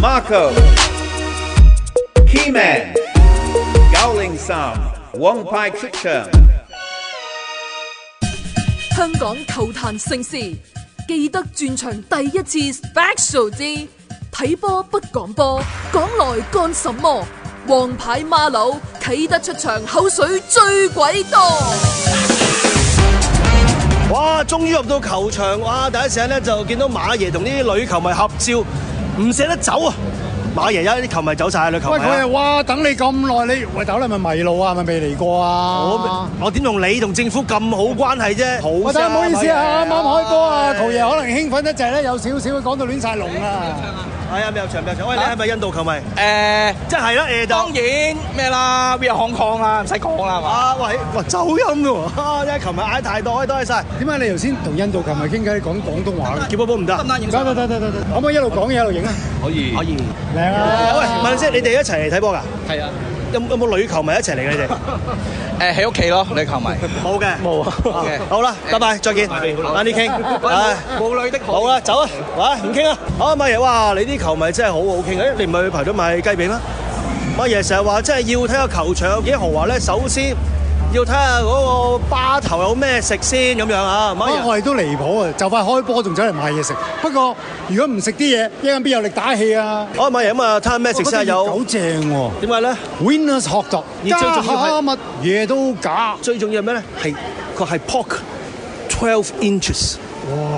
Marco Keyman 903王牌出場。香港球壇盛事，記得轉場第一次 Special 之睇波不講波，講來幹什麼？王牌馬騮啟德出場，口水最鬼多。哇！終於入到球場，哇！第一時間咧就見到馬爺同啲女球迷合照，唔捨得走啊！馬爺有啲球迷走晒，女球迷。喂，佢係哇，等你咁耐，你喂大佬，你係咪迷路啊？係咪未嚟過啊？我點同你同政府咁好關係啫？好喂，大家唔好意思啊，啱啱開波啊，球爺爺可能興奮得滯咧，有少少講到亂晒龍啊！係啊，入場。喂，你係咪印度球迷？即係啦，當然咩啦，We are Hong Kong 啦，唔使講啦，係嘛？啊，喂，哇，走音嘅喎！啊，啲球迷嗌太多，多謝晒。點解你頭先同印度球迷傾偈，你講廣東話嘅？叫波波唔得，得，可唔可以一路講嘢一路影啊？可以。靚啊！喂，問先，你哋一齊嚟睇波㗎？係啊。有冇女球迷一齊嚟嘅？你哋？喺屋企咯，女球迷。冇嘅。冇啊。好啦，拜拜，再見。晏啲傾。冇女的好。好啦，走啊！哇，唔傾啊！好，馬爺，哇，你啲球迷真係好好傾啊！你唔係去排隊買雞髀咩？馬爺成日話，真係要睇下球場有幾豪華咧，首先要睇下嗰個巴頭有咩食先咁樣啊！馬爺，我哋都離譜啊！就快開波仲走嚟買嘢食。不過如果唔食啲嘢，一陣邊有力打氣啊？好，馬爺咁啊，睇下咩食先有。好正喎！點解咧 ？Winners hot dog，而最重要係乜嘢都假。最重要係咩咧？係佢係 pork 12 inches。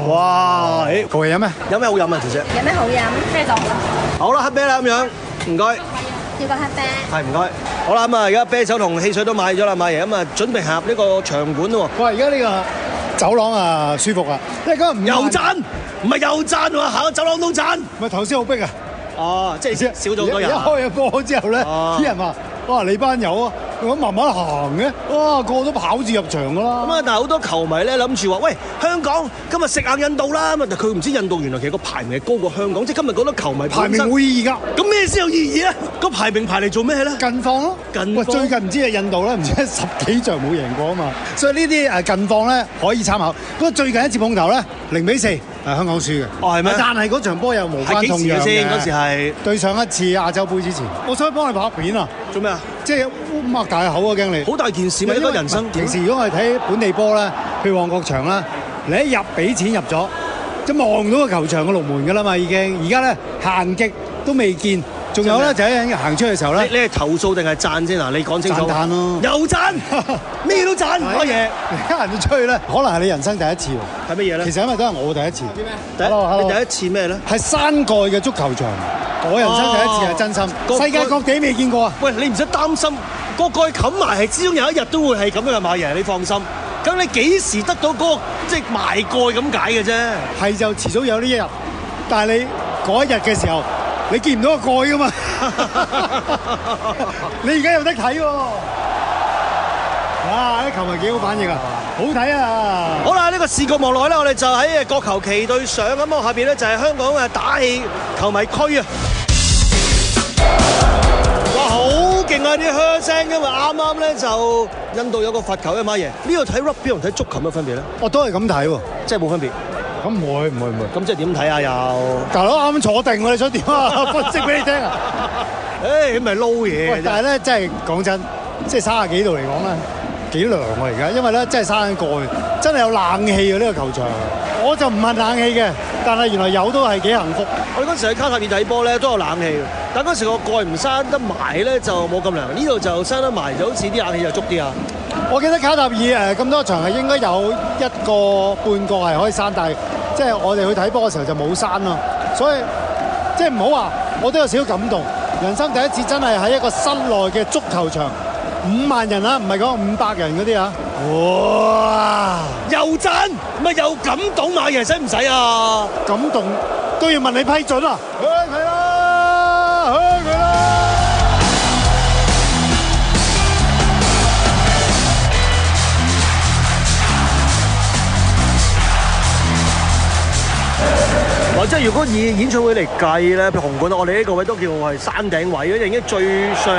哇！各位飲咩？有咩好飲啊，小姐？有咩好飲？啤酒。好啦，黑啤啦咁樣，唔該。要個黑啤。係唔該。好啦，咁啊，而家啤酒同汽水都買咗啦，馬爺咁啊，準備行入呢個場館咯喎。喂，而家呢個走廊啊舒服啊，因為嗰日唔又賺，唔係又賺喎，行個走廊都賺。咪頭先好逼啊！哦，即係少咗好多人。一開咗波之後咧，啲人話：哇，你班友啊，咁慢慢行嘅，哇，個個都跑住入場噶啦。咁啊，但係好多球迷咧諗住話：喂，香港今日食硬印度啦！咁啊，但佢唔知印度原來其實個排名係高過香港，即係今日覺得球迷排名冇意義㗎。咁咩先有意義咧？個排名排嚟做咩咧？近況咯。喂，最近唔知係印度咧，唔知10幾場冇贏過啊嘛。所以呢啲近況咧可以參考。不過最近一次碰頭咧0-4，香港輸嘅。哦，係咩？但係嗰場波又無關痛癢嘅。先嗰時係對上一次亞洲杯之前。我想幫你拍片啊！做咩啊？即係擘大口啊！驚你。好大件事咩？一個人生。平時如果我哋睇本地波咧，去旺角場啦，你一入俾錢入咗，即係望到個球場嘅龍門㗎啦嘛已經。而家咧行極都未見。仲有咧就喺行出去嘅時候咧，你係投訴定係讚先嗱？你講清楚。讚咯，又讚，咩都讚，乜嘢？而家人哋出去咧，可能係你人生第一次喎。係乜嘢咧？其實因為都係我第一次。啲咩？你第一次咩咧？係山蓋嘅足球場，我人生第一次係真心。世界各地未見過啊！喂，你唔使擔心，個蓋冚埋係，始終有一日都會係咁樣嘅，馬爺，你放心。咁你幾時得到嗰個即係埋蓋咁解嘅啫？係就遲早有呢一日，但係你嗰一日嘅時候。你見唔到個蓋噶嘛？你而家有得睇喎！哇！啲球迷幾好反應啊，好睇啊！好啦，呢個視覺望落去咧，我哋就喺國球旗隊上咁啊，下邊咧就係香港嘅打氣球迷區啊！哇，好勁啊！啲噓聲㗎嘛，啱啱咧就印度有個罰球嘅，馬爺，呢度睇 rugby 同睇足球有乜分別咧？我都係咁睇喎，即係冇分別。咁唔會，咁即係點睇啊？又大佬啱啱坐定喎，你想點啊？分析俾你聽啊！咁咪撈嘢嘅啫。但係咧，真係講真，即係30幾度嚟講咧，幾涼喎而家，因為咧真係山蓋，真係有冷氣嘅呢個球場。我就唔問冷氣嘅，但係原來有都係幾幸福。我哋嗰時喺卡塔爾睇波咧都有冷氣，但嗰時個蓋唔閂得埋咧就冇咁涼，呢度就閂得埋，就好似啲冷氣就足啲啊！我記得卡塔爾咁多場係應該有1個半個係可以閂，但係即係我哋去睇波嘅時候就冇閂咯，所以即係唔好話，我都有少少感動。人生第一次真係喺一個室內嘅足球場，5萬人啊，唔係講500人嗰啲啊！哇！又讚，咪又感動，馬爺使唔使啊？感動都要問你批准啊！向佢啦，向佢啦！即係如果以演唱會嚟計咧，譬如紅館，我哋呢個位都叫係山頂位，已經最上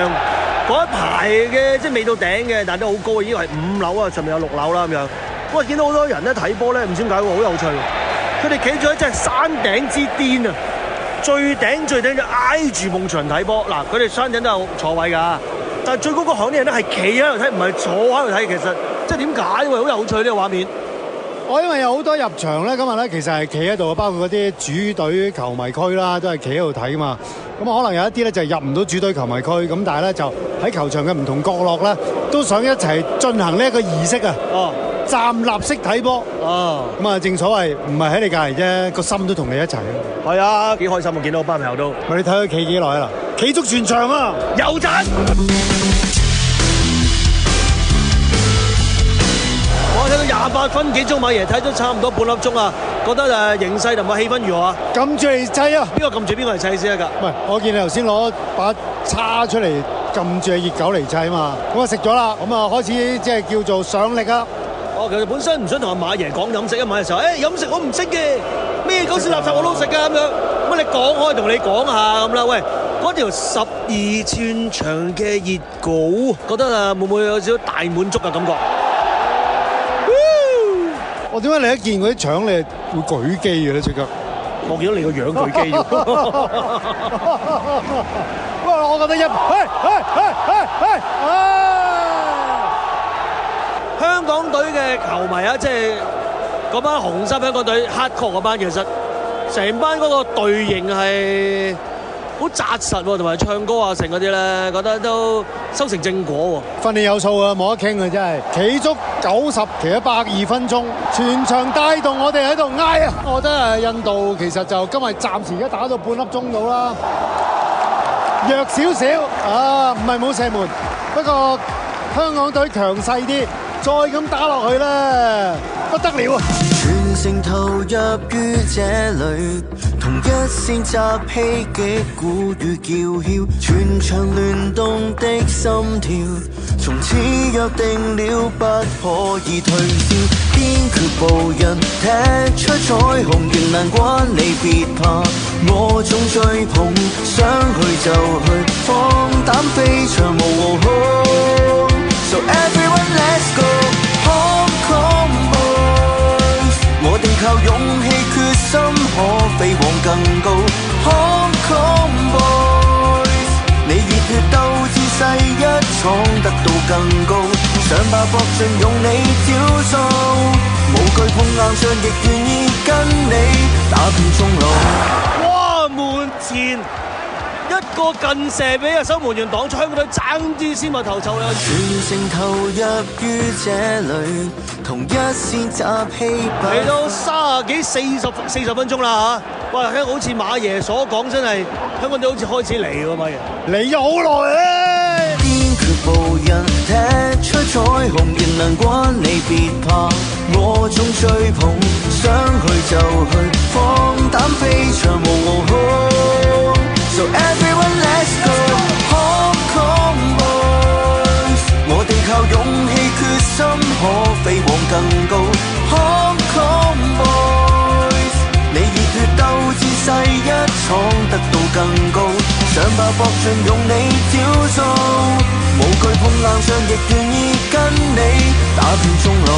嗰一排嘅，即係未到頂嘅，但係都好高，已經係5樓啊，上面有6樓啦咁樣。我見到好多人咧睇波咧，唔知點解喎，好有趣喎。佢哋企咗喺真係山頂之巔啊！最頂就挨住夢場睇波。嗱，佢哋山頂都有坐位㗎，但係最高嗰行啲人咧係企喺度睇，唔係坐喺度睇。其實即係點解？好有趣呢個畫面。因為有好多入場咧，今日咧其實係企喺度，包括嗰啲主隊球迷區啦，都係企喺度睇㗎嘛。咁可能有一啲咧就入唔到主隊球迷區，咁但係咧就喺球場嘅唔同角落咧，都想一齊進行呢一個儀式啊！站立式睇波咁啊，正所謂唔係喺你隔離啫，個心都同你一齊。係啊，幾開心啊！見到班朋友都。你睇佢企幾耐啊？企足全場啊！有陣。我睇到28分幾鐘，馬爺睇咗差唔多半粒鐘啊！覺得形勢同埋氣氛如何啊？撳住嚟砌啊！邊個撳住邊個嚟砌先得㗎？唔係，我見你頭先攞把叉出嚟撳住熱狗嚟砌啊嘛，咁啊食咗啦，咁啊開始即係叫做上力啊！其實本身唔想同阿馬爺講飲食，馬爺時候飲食我唔識嘅，咩狗屎垃圾我都食㗎咁樣。咁你講開同你講下咁啦，喂，嗰條12寸長嘅熱狗，覺得會唔會有少少大滿足嘅感覺？我點解你一見嗰啲腸你會舉機嘅咧？即刻，我見到你個樣舉機。不過我覺得香港隊嘅球迷啊，即係嗰班紅衫香港隊黑確嗰班，其實成班嗰個隊形係好紮實喎，同埋唱歌啊成嗰啲咧，覺得都收成正果喎。訓練有素啊，冇得傾啊，真係企足90，企咗102分鐘，全場帶動我哋喺度嗌啊！我覺得印度其實就今日暫時而家打到半粒鐘到啦，弱少少啊，唔係冇射門，不過香港隊強勢啲。再咁打落去咧，不得了啊！全城投入於這裏，同一線集氣擊鼓與叫囂，全場亂動的心跳，從此約定了不可以退燒。堅決步人踢出彩虹，仍難關你別怕，我總追捧，想去就去，放膽飛翔無恐。So everyone let's go Hong Kong boys， 我哋靠勇氣決心可飛往更高 Hong Kong boys， 你熱血鬥志勢一闖得到更高，上吧搏盡用你招數，無懼碰硬仗亦願意跟你打遍中路。哇！門前一個近射俾守門員擋出，香港隊爭啲先話頭籌啦！全城投入於這裏，同一線集氣嚟到30幾40分鐘啦嚇！哇，香港好似馬爺所講，真係香港隊好似開始嚟喎，馬爺嚟咗好耐咧！堅決步人踢出彩虹，仍能關你別怕，我總追捧，想去就去，放膽飛翔無恐。So everyone let's go Hong Kong boys， 我哋靠勇氣決心可飛往更高 Hong Kong boys， 你熱血鬥志勢一闖得到更高，上吧搏盡用你招數，無懼碰硬仗亦願意跟你打遍中路。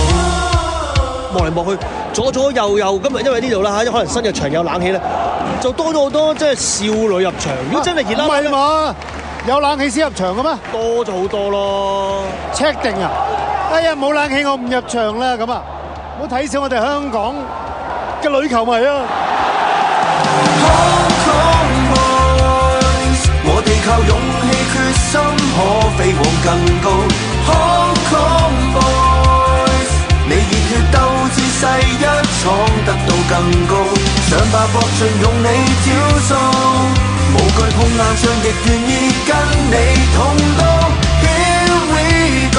望嚟望去，左右，今日因為呢度啦嚇，可能新嘅場有冷氣咧，就多咗好多即係少女入場。如果真係熱啦，唔係嘛？有冷氣先入場嘅咩？多咗好多咯。check 定啊！哎呀，冇冷氣我唔入場啦咁啊！唔好睇小我哋香港嘅女球迷啊！ Hong Kong boys， 我哋靠勇氣決心可飛往更高 Hong Kong boys， 你熱血鬥志勢一闖得到更高，上吧搏盡用你招數，無懼碰硬仗亦願意跟你同到 Here we go，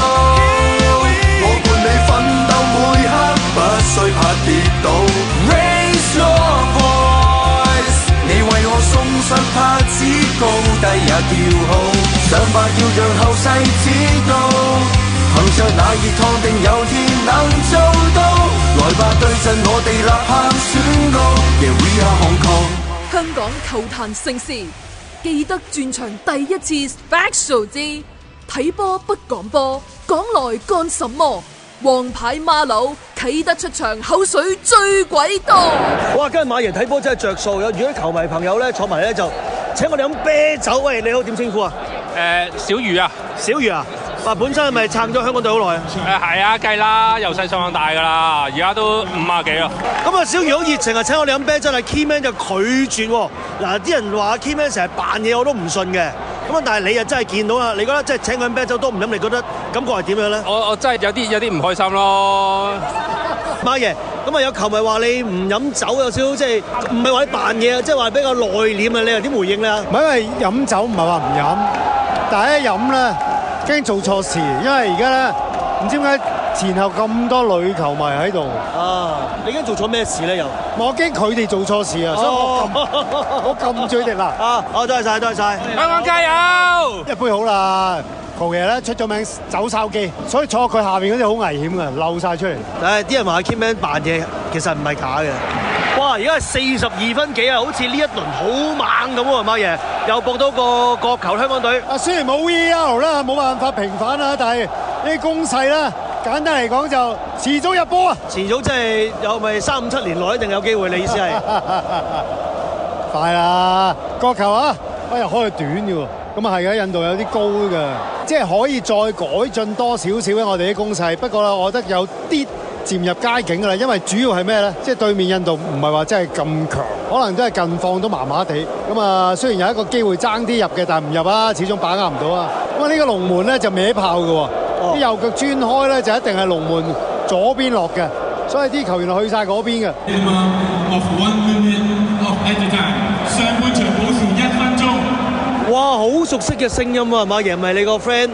我伴你奮鬥每刻，不需怕跌倒 Raise your voice， 你為我送上拍子，高低也叫好，上吧要讓後世知道，憑着那熱燙定有天能做到，來吧對陣我哋吶喊宣告 Yeah we are Hong Kong。香港球壇盛事，記得轉場第一次 Special 之睇波不講波，講來幹什麼？王牌馬佬啟德出場，口水最鬼多。哇！今日馬爺睇波真係着數，有如果球迷朋友咧坐埋咧就請我哋飲啤酒。喂，你好，點稱呼啊？小魚啊，小魚啊！話本身係咪撐咗香港隊好耐啊？係啊，計啦，由細上大噶啦，而家都50幾啦。咁啊，小魚好熱情啊，請我哋飲啤酒，但係 Keyman 就拒絕喎。嗱，啲人話 Keyman 成日扮嘢，我都唔信嘅。咁啊，但係你又真係見到啦，你覺得即係請佢飲啤酒都唔飲，你覺得感覺係點樣咧？我真係有啲唔開心咯。馬爺，咁啊有球迷話你唔飲酒，有少少即係唔係話你扮嘢啊，即係話比較內斂啊，你又點回應咧？唔係因為飲酒唔係話唔飲，但係一飲咧驚做錯事，因為而家咧唔知點解前後咁多女球迷喺度。啊，你驚做錯咩事咧？又我驚佢哋做錯事啊，所以我撳住佢哋啦。多謝晒，多謝晒，香港加油！一杯好啦。球爺咧出咗名走筲箕，所以坐佢下邊嗰啲好危險嘅，漏晒出嚟。誒，啲人話 Keyman 扮嘢，其實唔係假嘅。哇！而家係42分幾啊，好似呢一輪好猛咁喎，馬爺又搏到個角球香港隊。雖然冇 VAR 啦，冇辦法平反啦，但係呢啲攻勢啦，簡單嚟講就遲早入波啊！遲早即係有咪3、5、7年內一定有機會，你意思係？快啦，角球啊！又開佢短嘅喎，咁啊係嘅，印度有啲高嘅，即係可以再改進多少少咧，我哋啲攻勢。不過咧，我覺得有啲漸入佳境㗎啦，因為主要係咩咧？即係對面印度唔係話真係咁強，可能都係近況都麻麻地。咁啊，雖然有一個機會爭啲入嘅，但係唔入啊，始終把握唔到啊。咁啊，呢個龍門咧就歪炮嘅喎，啲右腳專開咧就一定係龍門左邊落嘅，所以啲球員去晒嗰邊嘅。上半場補時1分鐘。哇，好熟悉嘅聲音啊！馬爺唔係你個 friend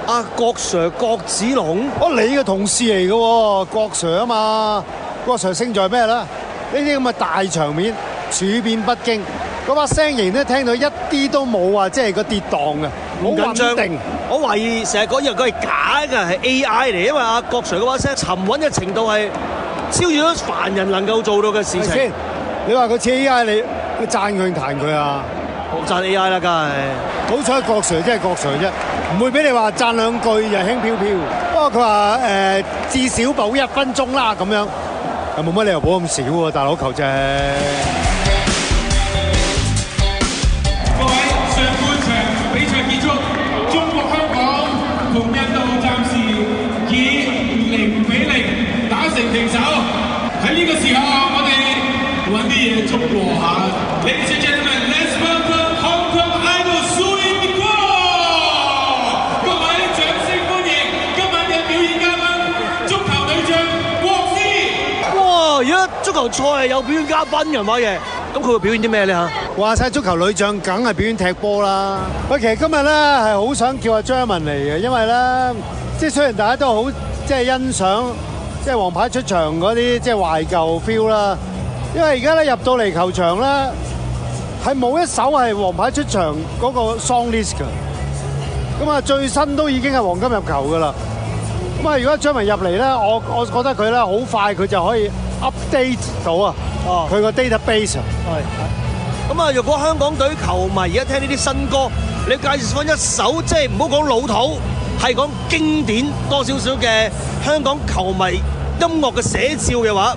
阿郭 Sir 郭子龍？你嘅同事嚟嘅喎，郭 Sir 啊嘛。郭 Sir 勝在咩咧？呢啲咁嘅大場面，處變不驚，嗰把聲型咧聽到一啲都冇話即係個跌宕嘅，好穩定。我懷疑成日講以為佢係假嘅，係 AI 嚟，因為阿郭 Sir 嗰把聲沉穩嘅程度係超越咗凡人能夠做到嘅事情。你話佢似 AI，你讚佢彈佢啊？我讚 AI 啦，梗係。好彩郭 Sir 真係郭 Sir 啫，唔會俾你話讚兩句就輕飄飄。不過佢話至少補1分鐘啦咁樣，又冇乜理由補咁少喎，大佬球啫。各位，上半場比賽結束，中國香港同印度暫時以0-0打成平手。喺呢個時候，我哋揾啲嘢捉和下。Ladies and gentlemen, let's welcome Hong Kong Idol Suyin Guo！ 各位掌聲歡迎今晚嘅表演嘉賓，足球女將國師。哇！而家足球賽係有表演嘉賓嘅，馬爺，咁佢會表演啲咩咧嚇？話晒足球女將梗係表演踢波啦。喂，其實今日咧係好想叫阿張文嚟嘅，因為咧即係雖然大家都好即係欣賞即係黃牌出場嗰啲即係懷舊 feel 啦，因為而家咧入到嚟球場咧係冇一首係黃牌出場嗰個 song list 㗎。咁啊最新都已經係黃金入球㗎啦。咁啊如果張文入嚟咧，我覺得佢咧好快佢就可以 update 到啊，佢個 database 啊。咁啊，若果香港隊球迷而家聽呢啲新歌，你介紹翻一首即係唔好講老土，係講經典多少少嘅香港球迷音樂嘅寫照嘅話，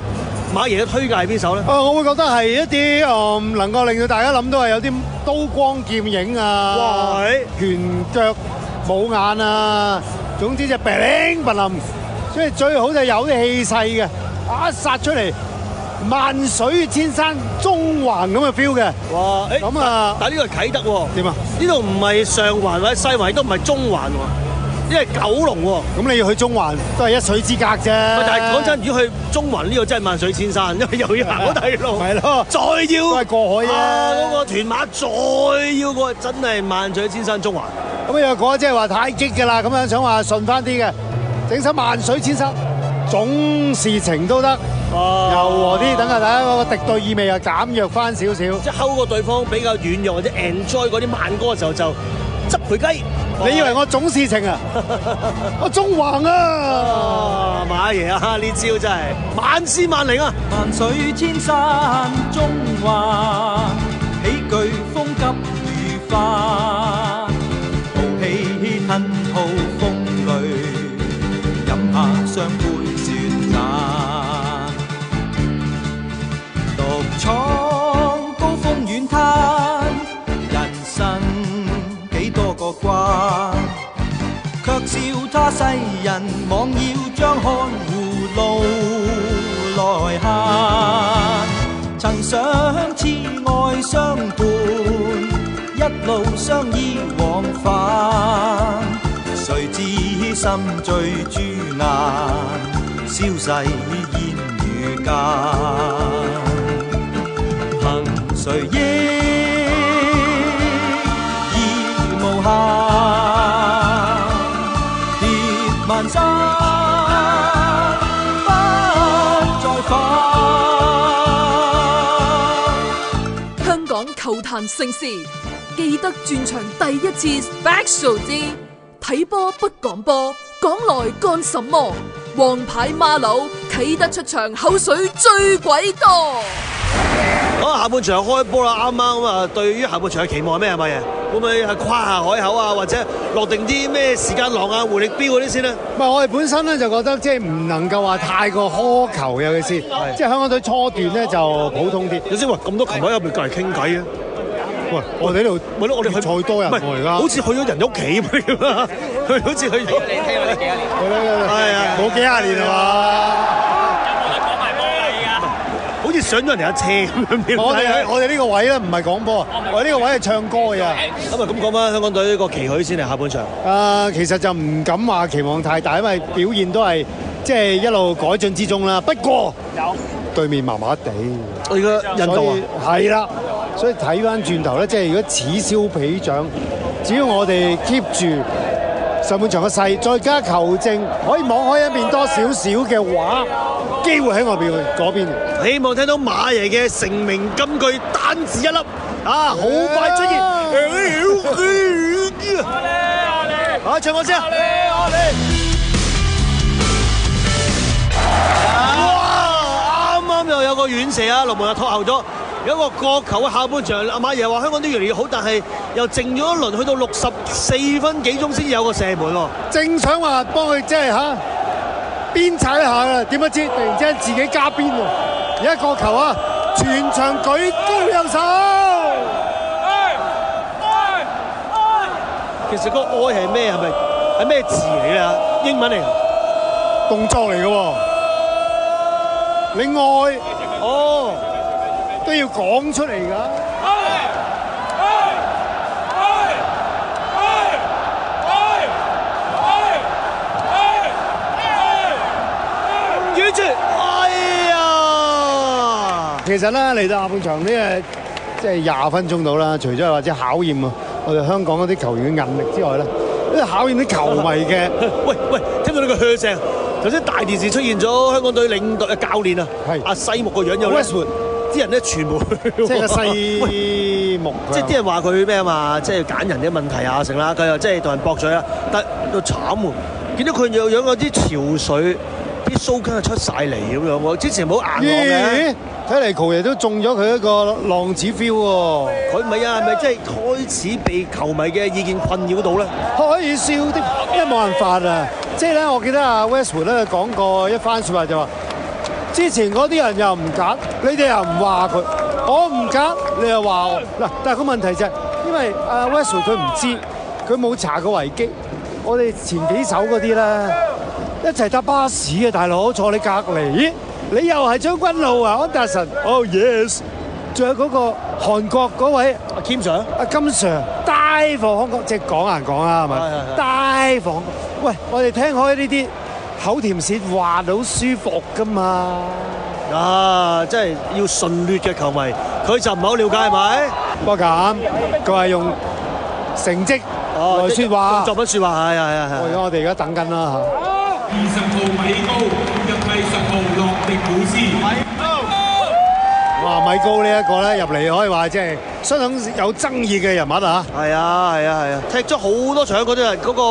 馬爺嘅推介係邊首咧？我會覺得係一啲能夠令到大家諗到係有啲刀光劍影啊，拳腳冇眼啊，總之就乒鈴嘭冧，所以最好就有啲氣勢嘅，一殺出嚟萬水千山中環咁嘅 feel 嘅。哇！咁啊，但係呢個係啟德喎。點啊？呢度唔係上環或者西環，都唔係中環喎，呢係九龍喎。咁你要去中環都係一水之隔啫。但係講真，如果去中環呢個真係萬水千山，因為又要行嗰條路，係咯，再要都係過海啫。嗰個屯馬再要過，真係萬水千山中環。咁若果即係話太激㗎啦，咁樣想話順翻啲嘅，整首萬水千山總是情都得。柔和啲，等下大家嗰個敵對意味啊減弱翻少少，即係睺個對方比較軟弱或者 enjoy 嗰啲慢歌嘅時候就執佢雞。你以為我總是情啊？我中橫啊！馬爺啊，呢招真係萬試萬靈啊！萬水千山中環，喜劇風急如帆，豪氣吞吐風淚，飲下雙杯。他世人妄要將看護路來行，曾想痴愛相伴，一路相依往返，誰知心醉豬眼，消逝煙雨間，憑誰憶意無限，跌萬山不再返。香港球壇盛事，記得轉場第一次 Special 之睇波不講波，講來幹什麼？王牌馬騮啟德出場，口水最鬼多。好，下半場開波啦，啱啱咁啊！對於下半場嘅期望係咩啊？馬爺會唔會係跨下海口啊，或者落定啲咩時間廊啊、回力標嗰啲先咧？唔係，我哋本身咧就覺得即係唔能夠話太過苛求，尤其是即係香港隊初段咧就普通啲。有先話咁多球迷入邊隔嚟傾偈啊！喂，我哋呢度咪咯，我哋去菜多人喎而家，好似去咗人屋企咁啊！好似去咗。你聽我哋幾多年？係啊，冇幾廿年係嘛？好似上咗人哋架車咁樣。我哋呢個位咧唔係講波，我哋呢個位係唱歌嘅。咁啊咁講翻香港隊個期許先嚟下半場。其實就唔敢話期望太大，因為表現都係即係一路改進之中啦。不過對面麻麻地，我而家印度啊，係啦，所以睇翻轉頭咧，即係如果此消彼長，只要我哋 keep 住上半場嘅勢，再加球證，可以網開一面多少少嘅話，機會喺我哋嗰邊。希望聽到馬爺嘅成名金句單字一粒啊，好快出現。啊，唱歌先啊！哇！啱啱又有個遠射啊，龍門又拖後咗。有一個角球嘅下半場，阿馬爺話香港都越嚟越好，但係又靜咗一輪，去到64分幾鐘先有個射門喎。正想話幫佢即係嚇鞭策一下啦，點不知突然之間自己加鞭喎！而家角球啊，全場舉高右手。其實個愛係咩？係咩字嚟㗎？英文嚟㗎？動作嚟嘅喎。你愛哦都要講出嚟㗎。遠住！哎呀！其實咧嚟到下半場呢，即係20分鐘到啦，除咗係或者考驗啊我哋香港嗰啲球員嘅韌力之外咧，呢考驗啲球迷嘅。喂，聽到呢個噓聲，頭先大電視出現咗香港隊領隊嘅教練啊，係阿西木個樣有 Westwood， 啲人咧全部即係個西木，即係啲人話佢咩啊嘛，即係揀人嘅問題啊成啦，佢又即係同人駁嘴啦，但又慘喎，見到佢樣有啲潮水，啲鬚根係出晒嚟咁樣喎，之前冇硬朗嘅。睇嚟球爺都中咗佢一個浪子 feel 喎。佢唔係啊，係咪即係開始被球迷嘅意見困擾到咧？可以笑啲，因為冇辦法啊。即係咧，我記得阿 Westwood 咧講過一番説話，就話之前嗰啲人又唔揀，你哋又唔話佢，我唔揀，你又話我嗱。但係個問題就係，因為阿 Westwood 佢唔知，佢冇查過維基。我哋前幾手嗰啲咧，一齊搭巴士嘅大佬坐你隔離。你又係將軍澳啊，安達臣 ，Oh yes， 仲有嗰個韓國嗰位阿 Kim Sir， 阿金 Sir， 帶防香港，即係講人講啊，係咪？帶防，喂，我哋聽開呢啲口甜舌滑好舒服噶嘛。啊，真係要純劣嘅球迷，佢就唔係好了解係咪？不過咁，佢係用成績來説話，作品説話，係。我哋而家等緊啦嚇。20號米高入替10號洛迪古斯。哇，米高呢一個咧入嚟可以話即係相當有爭議嘅人物啊！係啊，踢咗好多場嗰啲人，嗰個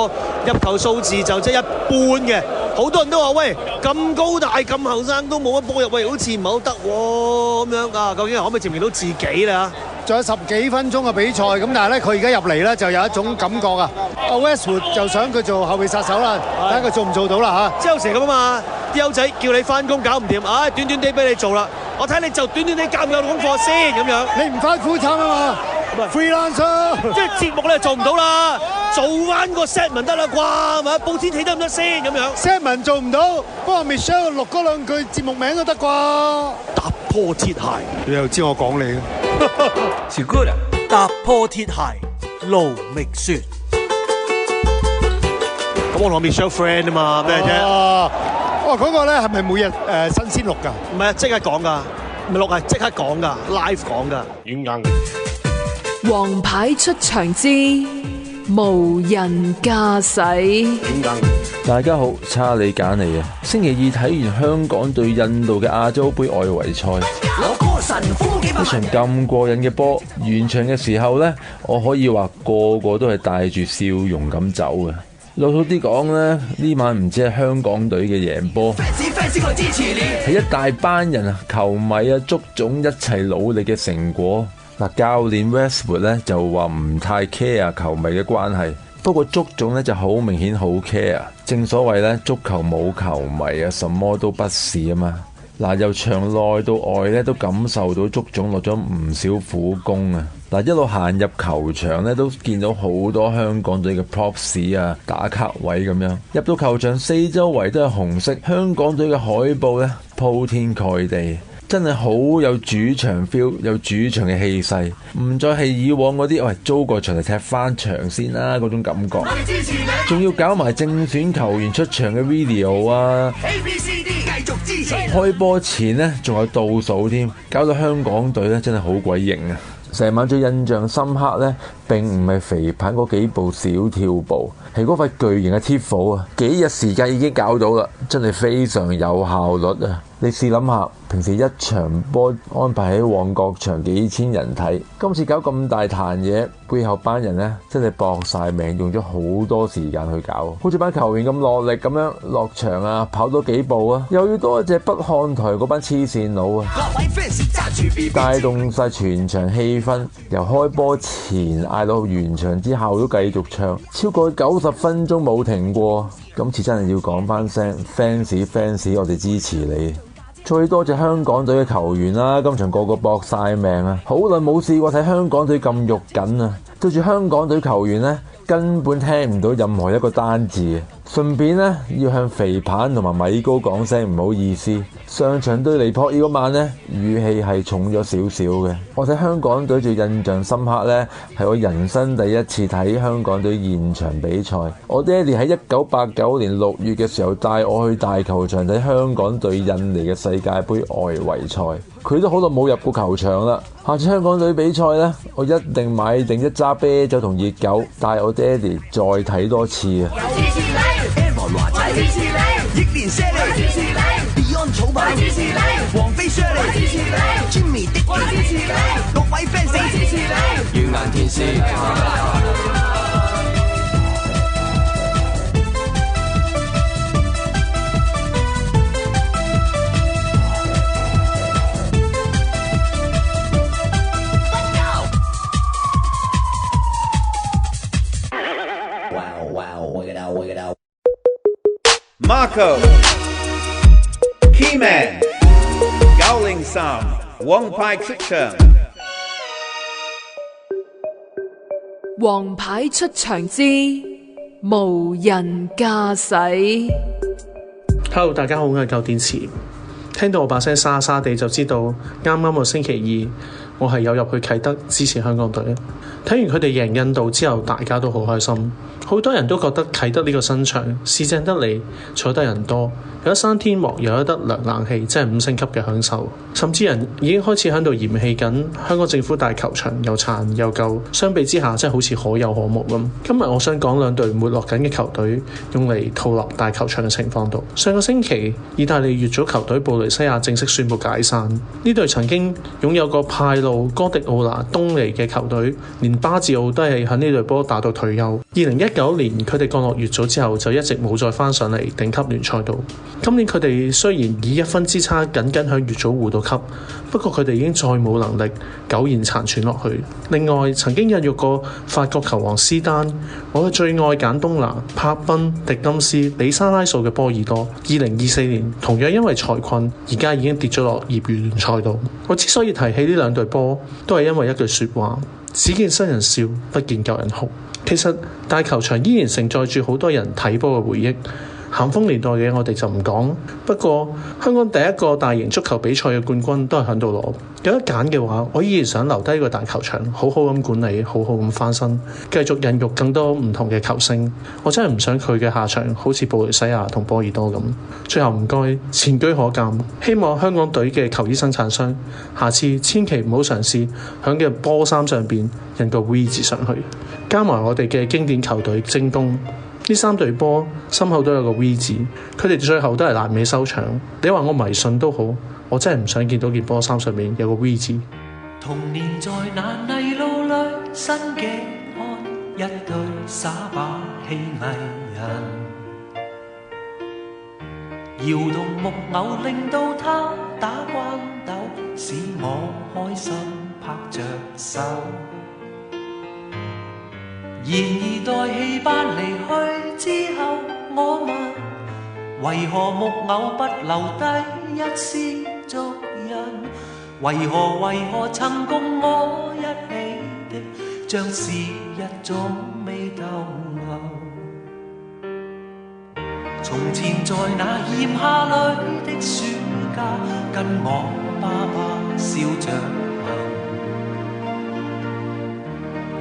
入球數字就即係一般嘅。好多人都話：喂，咁高大咁後生都冇乜波入，喂，好似唔係好得喎咁樣啊！究竟可唔可以證明到自己咧？仲有10幾分鐘嘅比賽，咁但係咧佢而家入嚟咧就有一種感覺啊！阿 Westwood 就想佢做後備殺手啦，睇下佢做唔做到啦嚇。即係有時咁啊嘛，啲友仔叫你翻工搞唔掂，唉，短短地俾你做啦，我睇你就短短地交唔夠功課先咁樣。你唔翻 full time 啊嘛？ freelancer， 即係節目咧做唔到啦，做翻個 set 文得啦啩，咪報天氣得唔得先咁樣 set 文做唔到，不過 Michelle 錄嗰兩句節目名都得啩。踏破鐵鞋，你又知我講你嘅。是 good 啊！踏破鐵鞋路未雪。咁我同 Michelle friend 啊嘛，咩啫？哦，嗰個咧係咪每日新鮮錄㗎？唔係啊，即刻講㗎，唔係錄係即刻講㗎 ，live 講㗎。軟硬王牌出場之無人駕駛。大家好，查理簡尼啊！星期二睇完香港對印度嘅亞洲杯外圍賽，一場咁過癮嘅波，完場嘅時候呢，我可以話個個都係帶住笑容咁走嘅。老土啲講呢，呢晚唔止係香港隊嘅贏波，係一大班人啊、球迷啊、足總一齊努力嘅成果。嗱，教練 Westwood 咧就話唔太 care 球迷嘅關係，不過足總咧就好明顯好 care。正所謂咧，足球冇球迷啊，什麼都不是啊嘛。嗱，由場內到外咧都感受到足總落咗唔少苦功啊！嗱，一路行入球場咧都見到好多香港隊嘅 props 啊、打卡位咁樣。入到球場四周圍都係紅色，香港隊嘅海報咧鋪天蓋地。真係好有主場 feel， 有主場嘅氣勢，唔再係以往嗰啲喂租個場嚟踢翻場先啦嗰種感覺，仲要搞埋正選球員出場嘅 video 啊！開波前呢仲有倒數添，搞到香港隊咧真係好鬼型啊！成晚最印象深刻呢，並唔係肥棒嗰幾步小跳步，係嗰塊巨型嘅鐵斧啊！幾日時間已經搞到啦，真係非常有效率啊！你試諗下，平時一場波安排喺旺角場幾千人睇，今次搞咁大壇嘢，背後班人呢真係搏晒命，用咗好多時間去搞，好似班球員咁落力咁樣落場啊，跑多幾步啊，又要多謝北看台嗰班黐線佬啊，帶動晒全場氣氛，由開波前嗌到完場之後都繼續唱，超過90分鐘冇停過。今次真係要講翻聲 fans， 我哋支持你。最多謝香港隊嘅球員啦，今場個個搏晒命啊！好耐冇試過睇香港隊咁肉緊啊！對住香港隊球員呢，根本聽唔到任何一個單字。順便呢，要向肥棒同埋米高講聲唔好意思。上場對尼泊爾嗰晚呢，語氣係重咗少少嘅。我睇香港隊最印象深刻呢，係我人生第一次睇香港隊現場比賽。我爹哋喺1989年6月嘅時候帶我去大球場睇香港對印尼嘅世界盃外圍賽。佢都好耐冇入過球場啦。下次香港隊比賽呢，我一定買定一揸啤酒同熱狗，帶我爹哋再睇多次啊！支持你，億年 Sally， 支持你 ，Beyond 草蜢，支持你，王菲 Shirley， 支持你 ，Jimmy 的支持你，各位 fans 支持你，軟硬天師。Marco Keyman 903王牌出場，王牌出場之無人駕駛。 Hello， 大家好，我係舊電池。聽到我把聲沙沙地就知道，啱啱個星期二我係有入去啟德支持香港隊。睇完佢哋贏印度之後，大家都好開心。好多人都覺得啟德呢個新場市正得嚟，坐得人多，有得生天幕，又有得涼冷氣，真係5星級嘅享受。甚至人已經開始喺度嫌棄緊香港政府大球場又殘又舊，相比之下真係好似可有可無咁。今日我想講兩隊沒落緊嘅球隊用嚟套落大球場嘅情況度。上個星期，意大利乙組球隊布雷西亞正式宣布解散。呢隊曾經擁有過派路、哥迪奧拿、東尼嘅球隊，連巴治奧都係喺呢隊波打到退休。2019年佢哋降落乙組之後，就一直冇再翻上嚟頂級聯賽度。今年佢哋雖然以1分之差緊緊向乙組護到級，不過佢哋已經再冇能力苟延殘喘落去。另外曾經孕育過法國球王斯丹，我嘅最愛簡東拿、柏賓、迪金斯、里沙拉素嘅波爾多，2024年同樣因為財困，而家已經跌咗落業餘聯賽度。我之所以提起呢兩隊波，都係因為一句説話：只見新人笑，不見舊人哭。其實大球場依然承載住好多人睇波嘅回憶。咸豐年代嘅我哋就唔講，不過香港第一個大型足球比賽嘅冠軍都係響度攞。有得揀嘅話，我依然想留低呢個大球場，好好咁管理，好好咁翻新，繼續孕育更多唔同嘅球星。我真係唔想佢嘅下場好似布雷西亞同波爾多咁。最後唔該，前車可鑑，希望香港隊嘅球衣生產商下次千祈唔好嘗試響嘅波衫上邊印個 V 字上去，加埋我哋嘅經典球隊精工。呢3隊波心口都有個 V 字，佢哋最後都係爛尾收場。你話我迷信都好，我真係唔想見到件波衫上面有個 V 字。童年在那泥路裏，新嘅看一對耍把戲藝人，搖動木偶令到他打關鬥，使我開心拍着手。然而待戲班離去之後，我問為何木偶不留低一絲足印？為何曾共我一起的，像是一種未逗留。從前在那炎夏裏的暑假，跟我爸爸笑着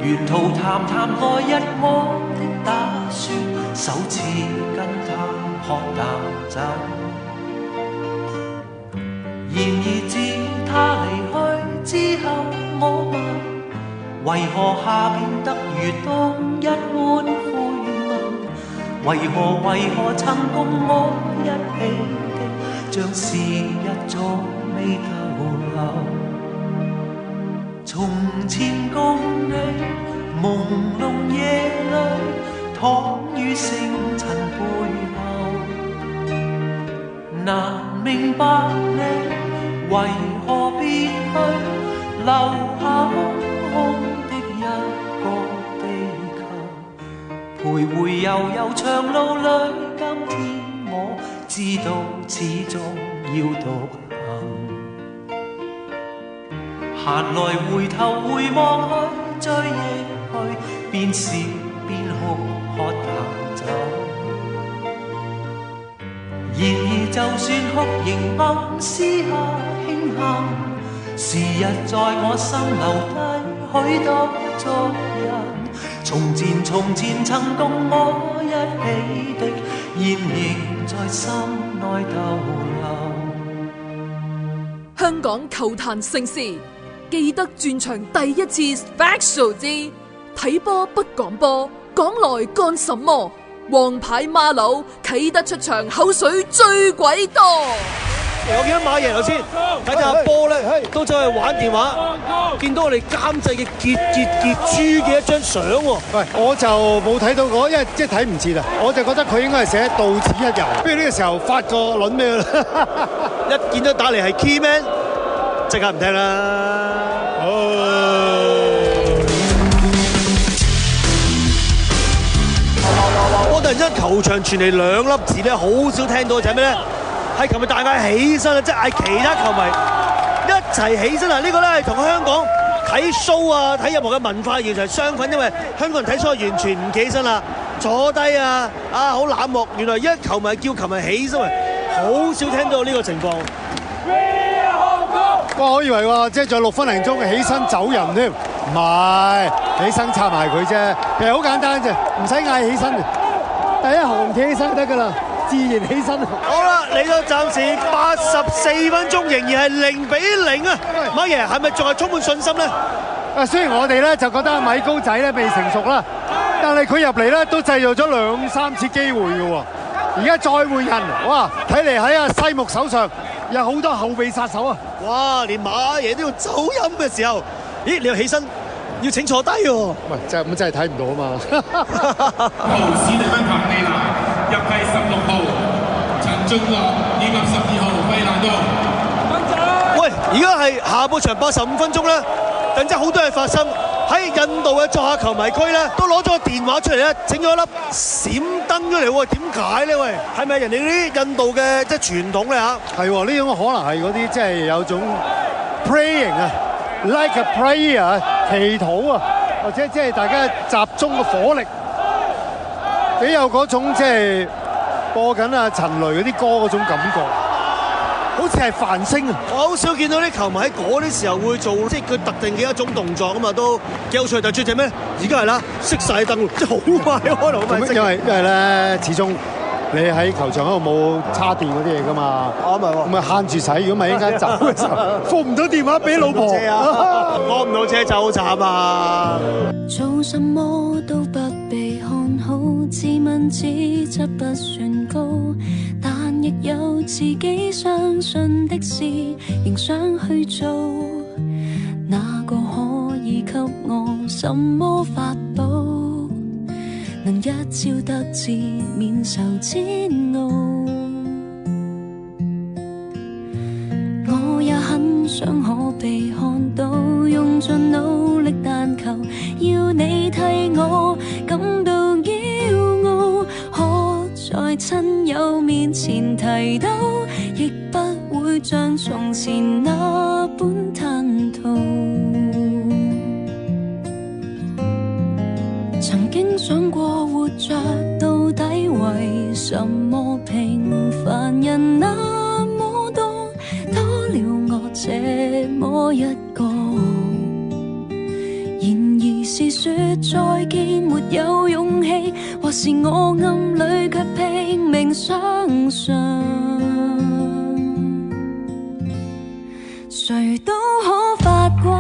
沿途談來日我的打算，首次跟他喝淡酒。然而自他離去之後，我問為何夏變得如冬一般灰暗？為何曾共我一起的，像是一種未逗留。從前共你朦朧夜裏，躺於星塵背後，難明白你為何別去，留下空空的一個地球。徘徊悠悠長路裏，今天我知道始終要獨行。閒來回頭回望去，追憶去，邊笑邊哭喝淡酒。然而就算哭仍暗私下慶幸，時日在我心留低許多足印。從前曾共我一起的，現仍在心內逗留。香港球壇盛事，記得轉場第一次 Special 之睇波不講波，講來幹什麼？王牌馬佬啟德出場，口水最鬼多。我見到馬爺頭先睇下波咧，都走去玩電話，見到我哋監製嘅傑豬嘅一張相喎。喂，我就冇睇到嗰，因為即係睇唔切啊。我就覺得佢應該係寫到此一遊。不如呢個時候發個輪俾佢啦。一見到打嚟係 key man， 即刻唔聽啦。我突然之間球場傳嚟2粒字咧，好少聽到就係咩咧？係琴日大嗌起身啊！即係嗌其他球迷一齊起身啊！呢個咧係同香港睇 show 啊、睇任何嘅文化完全係相反，因為香港人睇 show 完全唔企起身啦，坐低啊好冷漠。原來一球迷叫球迷起身，好少聽到呢個情況。我以為話即係仲有6分零鐘起身走人添，唔係起身插埋佢啫。其實好簡單啫，唔使嗌起身，第一行企起身就得㗎啦。自然起身。好啦，嚟到暫時84分鐘，仍然係0-0啊！馬爺係咪仲係充滿信心咧？雖然我哋咧就覺得米高仔咧未成熟啦，但係佢入嚟咧都製造咗2-3次機會嘅喎。而家再換人，哇！睇嚟喺阿西木手上有好多後備殺手啊！哇！連馬爺都要走音嘅時候，咦？你要起身，要請坐低喎。喂，真係睇唔到啊嘛！豪史迪芬彭地拿入替16號陳俊樂以及12號費蘭多。喂，而家係下半場85分鐘咧，突然之間好多嘢發生。喺印度嘅作客球迷區咧，都攞咗個電話出嚟咧，整咗一粒閃燈出嚟喎。點解咧？喂，係咪人哋啲印度嘅即係傳統咧嚇？係喎，呢種可能係嗰啲即係有種 praying 啊 ，like a prayer，祈禱啊，或者即係大家集中嘅火力，幾有嗰種即係播緊啊陳雷嗰啲歌嗰種感覺。好似係繁星啊！我好少見到啲球迷喺嗰啲時候會做即係佢特定嘅一種動作啊嘛，都幾有趣。但係最正咩？而家係啦，熄晒燈，即係好快開頭好快熄。因為咧，始終你喺球場嗰度冇叉電嗰啲嘢噶嘛，啱咪喎。咁咪慳住使，如果咪一陣間走嘅時候，放唔到電話俾老婆，攞唔到車就好慘啊！做什麼都不被看好，自問資質不算高，但亦有自己相信的事，仍想去做。哪個可以給我什麼法寶，能一朝得志免受煎熬？我也很想可被看到，用盡努力，但求要你替我感到驕傲。可在親友面前提到，亦不會像從前那般吞吐。曾經想過活着到底為什麼，平凡人那麼多，多了我這麼一個。然而是說再見沒有勇氣，或是我暗裏卻拼命相信，誰都可發光，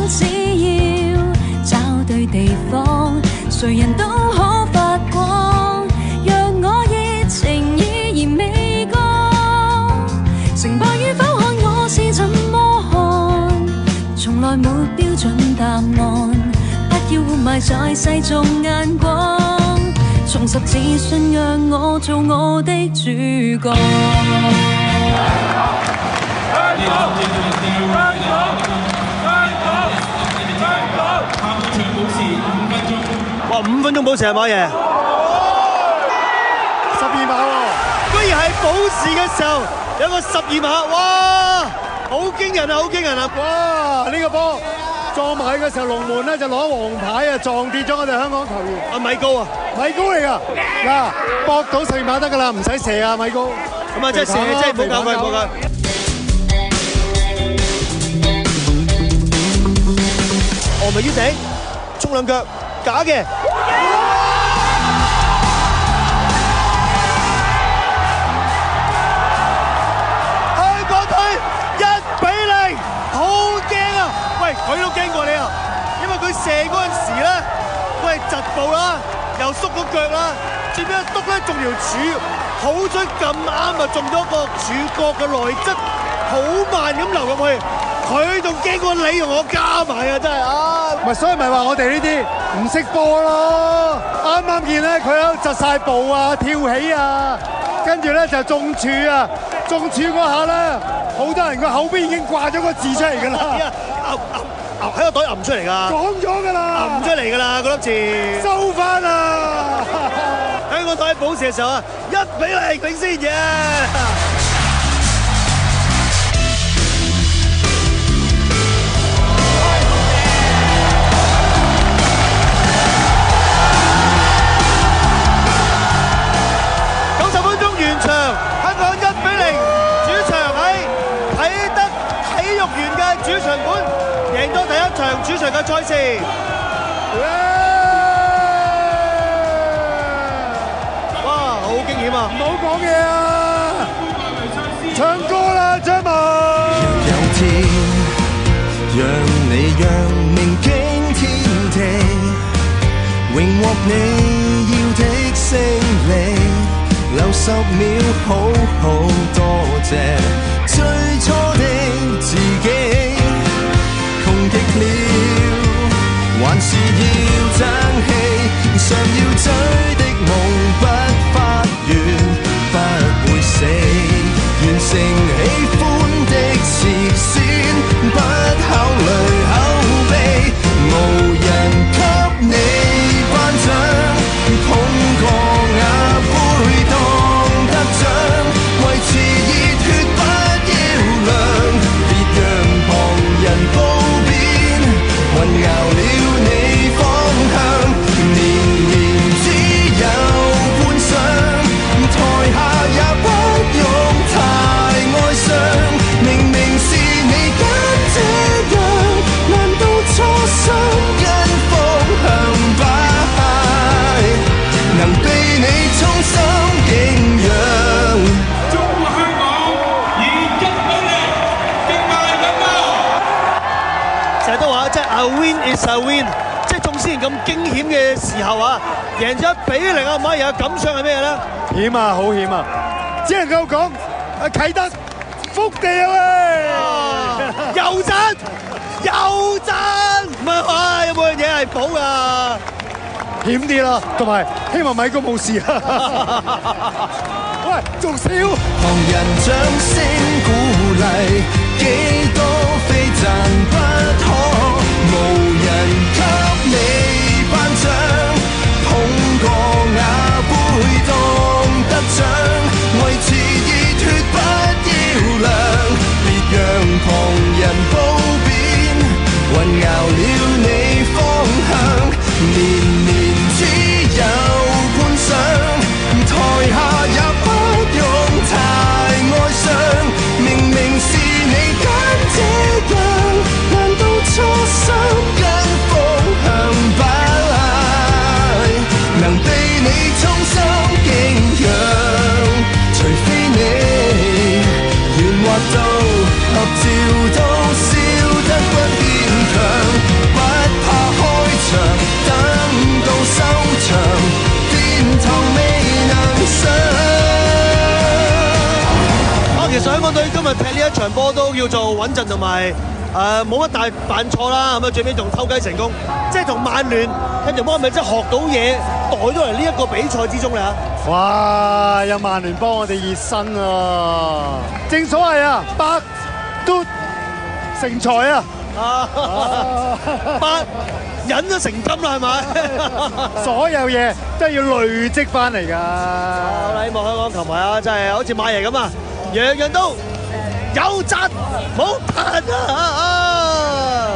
只要找對地方，誰人都可發光，讓我熱情依然未降。成敗與否看我是怎麼看，從來沒標準答案，不要活埋在世俗眼光，重拾自信讓我做我的主角。哇！5分鐘保持係嘛嘢？12碼喎！居然係保持嘅時候有個12碼，哇！好驚人啊！好驚人啊！哇！呢個波撞埋嘅時候，龍門咧就攞黃牌啊，撞跌咗我哋香港球員。阿米高啊，米高嚟㗎！嗱，搏到12碼得㗎啦，唔使射啊，米高。咁啊，即係射，即係唔好搞佢，唔好搞。我咪腰頂，衝兩腳，假嘅。香港隊1-0，好驚啊！喂，佢都驚過你啊，因為佢射嗰陣時咧，佢係疾步啦，又縮個腳啦，轉邊一篤咧中條柱，好彩咁啱啊中咗個柱角嘅內側，好慢咁流入去。佢仲驚過你同我加埋啊！真係啊！咪所以咪話我哋呢啲唔識波咯。啱啱見咧佢喺度窒晒步啊、跳起啊，跟住咧就中柱啊！中柱嗰下咧，好多人個後邊已經掛咗個字出嚟㗎啦。喺個袋揞出嚟㗎。講咗㗎啦。揞出嚟㗎啦，嗰粒字。收翻啊！香港隊保持嘅時候啊，1-0領先嘅。主場館贏咗第一場主場嘅賽事，哇！好驚險啊！唔好講嘢啊！唱歌啦，張文。有天讓你讓命驚天地，榮獲你要的勝利，留10秒好好多謝最初的自己。極了，還是要爭氣，常要追的夢不發願，不會死，完成喜歡的視線，不考慮口碑，無人給你頒獎，捧過那杯當得獎，維持熱血不要涼，別讓旁人報。混淆 Yes I win， 即係縱使咁驚險嘅時候啊，贏咗1-0啊，馬爺嘅感想係咩咧？險啊，好險啊！只能夠講啟德福地啊喂！又震，唔係話有冇樣嘢係補㗎？險啲啦，同埋希望米高冇事啊！喂，仲笑？旁人掌聲鼓勵，幾多非讚不可，無人給你頒獎，捧個瓦杯當得獎，維持熱血不要涼，別讓旁人褒貶，混淆了你方向，年年只有觀賞，台下也不用太哀傷，明明是你揀這樣，難道初心跟風向擺，能被你衷心敬仰，除非你圓滑到合照都笑得不堅強，不怕開場，等到收場，殿堂未能上。其實香港隊今日踢呢一場波都叫做穩陣同埋冇乜大犯錯啦，咁啊最尾仲偷雞成功，即係同曼聯踢條波係咪真係學到嘢，袋咗嚟呢一個比賽之中咧？哇！有曼聯幫我哋熱身啊！正所謂啊，百都成才啊！百忍都成金啦，係咪？所有嘢都係要累積翻嚟㗎。好啦，希望香港球迷啊，真係好似馬爺咁啊，樣樣都有責冇彈啊！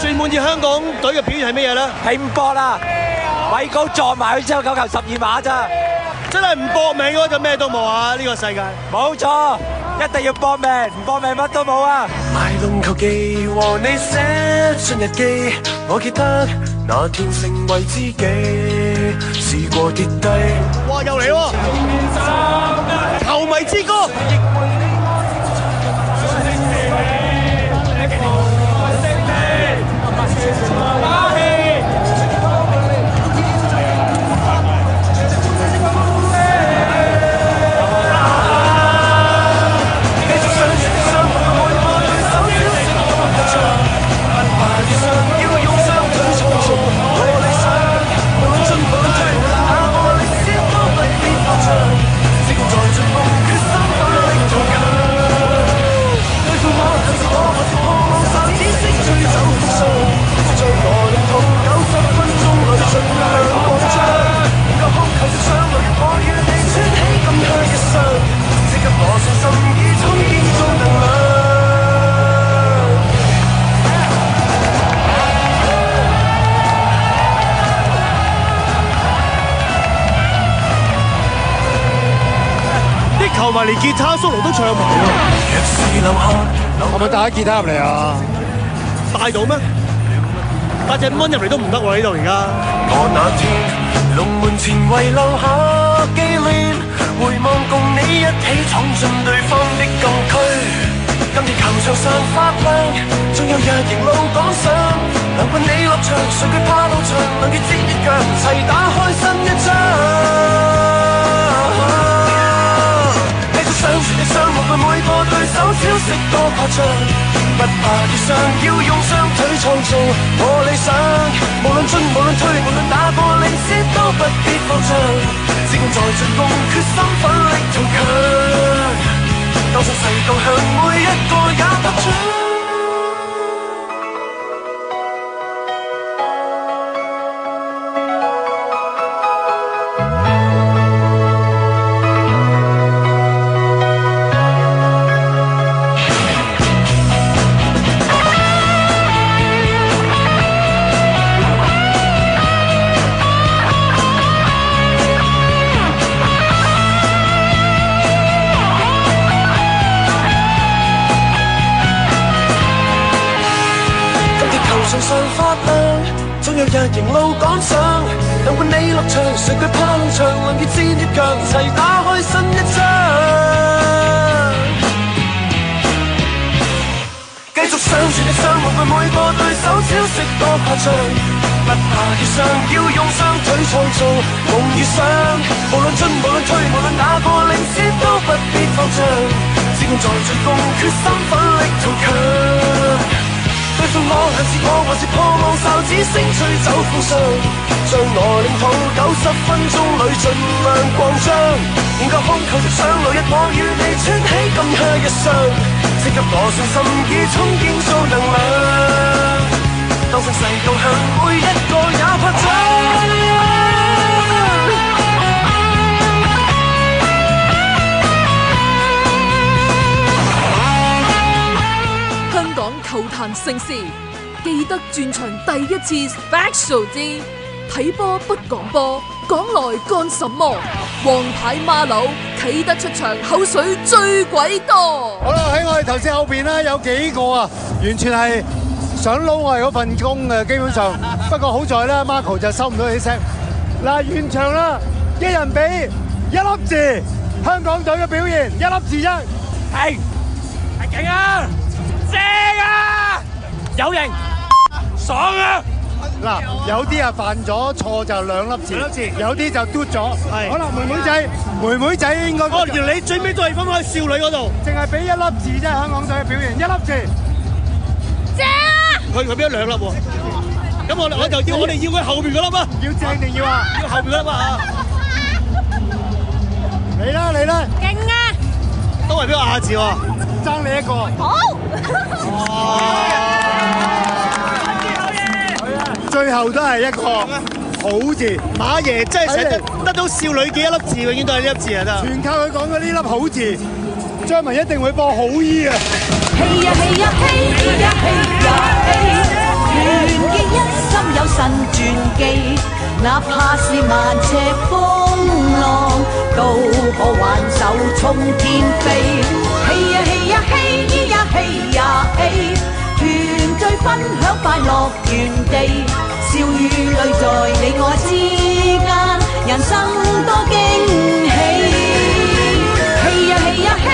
最滿意香港隊嘅表現係咩嘢咧？係唔搏啦，米高撞埋佢之後9球12碼咋，真係唔搏命嘅話就咩都冇啊！呢個世界冇錯，一定要搏命，唔搏命乜都冇啊！賣弄球技和你寫進日記，我記得那天成為知己，試過跌低。哇！又嚟喎，球迷之歌。球迷連吉他 solo 都唱埋喎，係咪帶咗吉他入嚟啊？帶到咩？帶隻蚊入嚟都唔得喎！呢度而家。我那天龍門前遺留下紀念，回望共你一起闖進對方的禁區。今天球場上發亮，終有日迎路趕上。能伴你落場，誰懼怕路長？能與箭一樣，齊打開新一章。上傳地上，無懼每個對手招式多誇張，不怕遇上，要用雙腿創造我理想。無論進無論退，無論哪個領先都不必慌張，只管在進攻，決心奮力圖強，當上世界向每一個也拍掌。迎路趕上，能伴你落場，誰懼怕路長？能與箭一樣，齊打開新一章。繼續上傳力上，無懼每個對手招式多誇張。不怕遇上，要用雙腿創造夢與想。無論進無論退，無論哪個領先都不必慌張。只管在最高決心奮力圖強。對付我還是我，還是破網哨子聲吹走風霜。將我領土90分鐘裏盡量擴張。研究空構就上路一我與你穿起今夜一雙。即給我信心以衝勁做能量。當聲勢動向每一個也拍掌。香港球壇盛事，記得轉場第一次 Special 之睇波不講波，講來幹什麼？王牌馬騮啟德出場，口水最鬼多。好啦，喺我哋頭先後邊咧有幾個啊，完全係想撈我哋嗰份工嘅，基本上。不過好在咧 ，Marco 就收唔到起聲。嗱，完場啦，一人俾一粒字，香港隊嘅表現，一粒字啫。係勁啊！正啊！有型，爽啊！嗱，有啲啊犯咗錯就兩粒字，有啲就嘟咗。係，可能妹妹仔應該。哦，原來你最尾都係分開少女嗰度，淨係俾一粒字啫，香港隊嘅表現，一粒字。正啊！佢俾咗兩粒喎。咁我就要我哋要佢後邊嗰粒啊！要正定要啊？要後邊嗰粒啊！嚟啦嚟啦！勁啊！都係俾個亞字喎，爭你一個。好。最後都係一個好字，馬爺真係成日得到少女嘅一粒字，永遠都係呢粒字啊！得。全靠佢講嘅呢粒好字，張文一定會播好醫啊！氣呀氣呀氣呀氣呀氣，團結一心有神傳奇，哪怕是萬尺風浪，都可挽手衝天飛。氣呀氣呀氣呀氣呀氣，團聚分享快樂原地，笑與淚在你我之間，人生多驚喜。氣呀氣呀氣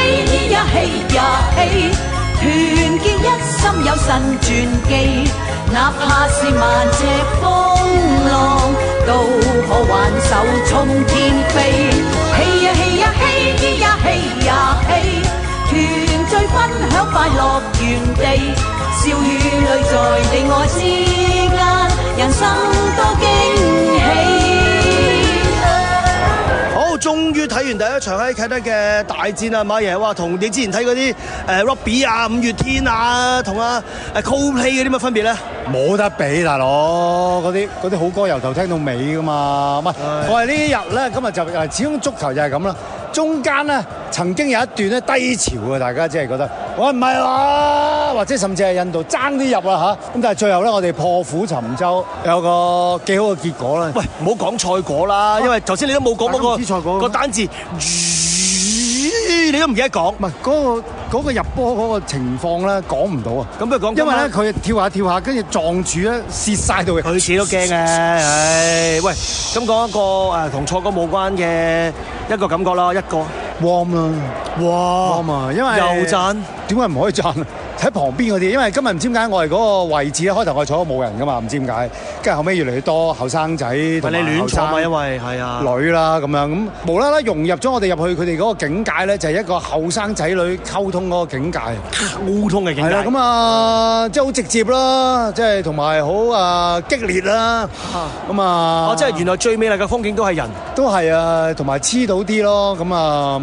呀氣呀氣，團結一心有神傳奇，哪怕是萬尺風浪，都可挽手衝天飛。氣呀氣呀氣呀氣呀氣，團聚分享快樂原地，笑與淚在你我之間，人生多驚喜。好，終於睇完第一場喺啟德嘅大戰啊！馬爺話同你之前睇嗰啲Robbie 啊、五月天啊、同Coldplay 嗰啲乜分別咧？冇得比，大佬嗰啲好歌由頭聽到尾噶嘛。唔係，我係呢日咧，今日就始終足球就係咁啦。中間咧曾經有一段咧低潮啊，大家真係覺得我唔係話，或者甚至係印度爭啲入啊嚇。咁但係最後咧，我哋破釜沉舟，有個幾好嘅結果啦。喂，唔好講賽果啦，因為頭先你都冇講嗰個單字，你都唔記得講。唔係嗰個入波嗰個情況咧，講唔到啊。咁不如講，因為咧佢跳下，跟住撞住咧，蝕晒到嘅。佢自己都驚啊！唉，喂，咁講一個同賽果冇關嘅一個感覺啦，一個 warm 啦 warm 啊，因為又讚，點解唔可以讚啊？喺旁邊嗰啲，因為今日唔知點解我哋嗰個位置咧，開頭我哋坐咗冇人噶嘛，唔知點解，跟住後尾越嚟越多後生仔同埋後生因為係啊女啦咁樣，咁無啦啦融入咗我哋入去佢哋嗰個境界咧，就係一個後生仔女溝通嗰個境界，溝通嘅境界。係啦，咁啊，即係好直接啦，即係同埋好激烈啦，咁啊，即係原來最美麗嘅風景都係人，都係啊，同埋黐到啲咯，咁啊。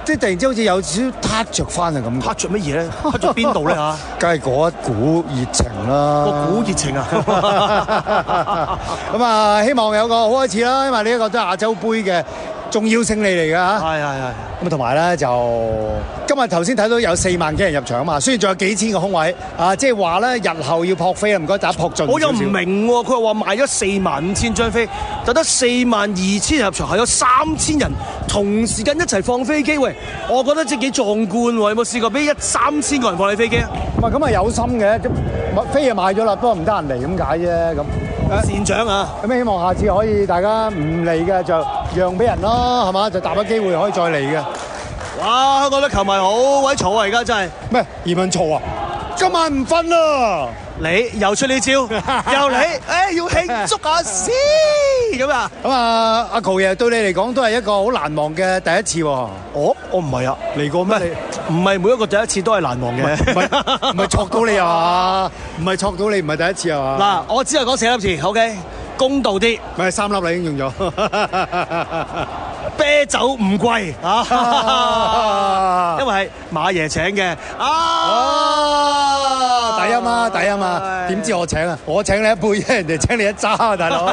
即係突然之間好似有少少撻着翻嘅感覺。撻着乜嘢咧？撻着邊度咧嚇？梗係嗰一股熱情啦。個股熱情啊！咁啊，希望有個好開始啦，因為呢一個都係亞洲杯嘅重要勝利嚟㗎嚇。係。咁同埋咧就今日頭先睇到有4萬幾人入場啊嘛，雖然仲有幾千個空位啊，即係話咧日後要撲飛啊，唔該大家撲盡少少。我又唔明喎，佢話賣咗45000張飛，就得42000人入場，係有3000人同時間一齊放飛機。喂，我覺得即係幾壯觀喎！有冇試過俾3000個人放你飛機啊？唔係咁係有心嘅，飛就買咗啦，不過唔得閒嚟咁解啫咁。善長啊！咁希望下次可以大家唔嚟嘅就讓俾人咯，係嘛？就搭個機會可以再嚟嘅。哇！香港啲球迷好鬼嘈啊！而家真係咩？移民嘈啊？今晚唔瞓啦！你又出呢招，又你，要慶祝下先咁啊！咁啊，阿球爺對你嚟講都係一個好難忘嘅第一次喎。我唔係啊，嚟過咩？唔係每一個第一次都係難忘嘅，唔係戳到你啊嘛？唔係戳到你，唔係第一次啊嘛？嗱，我只係講4粒字 ，OK， 公道啲，咪3粒啦已經用咗。啤酒唔貴啊，因為係馬爺請嘅抵啊嘛，抵啊嘛，點知我請啊？我請你一杯，人哋請你一揸，大佬。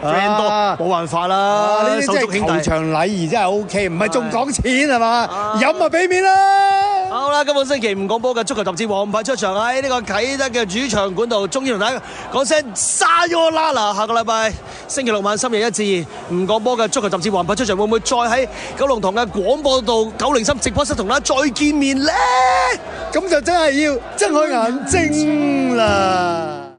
friend 多冇辦法啦，呢啲即係球場禮儀真係 OK， 唔係仲講錢係嘛？飲啊俾面啦！好啦，今個星期唔講波嘅足球雜誌王牌出場喺呢個啟德嘅主場館度，終於同大家講聲沙約拉啦！下個禮拜星期六晚深夜1至2，唔講波嘅足球雜誌王牌出場會唔會再喺九龍塘嘅廣播道903直播室同大家再見面咧？咁就真係要睜開眼睛啦！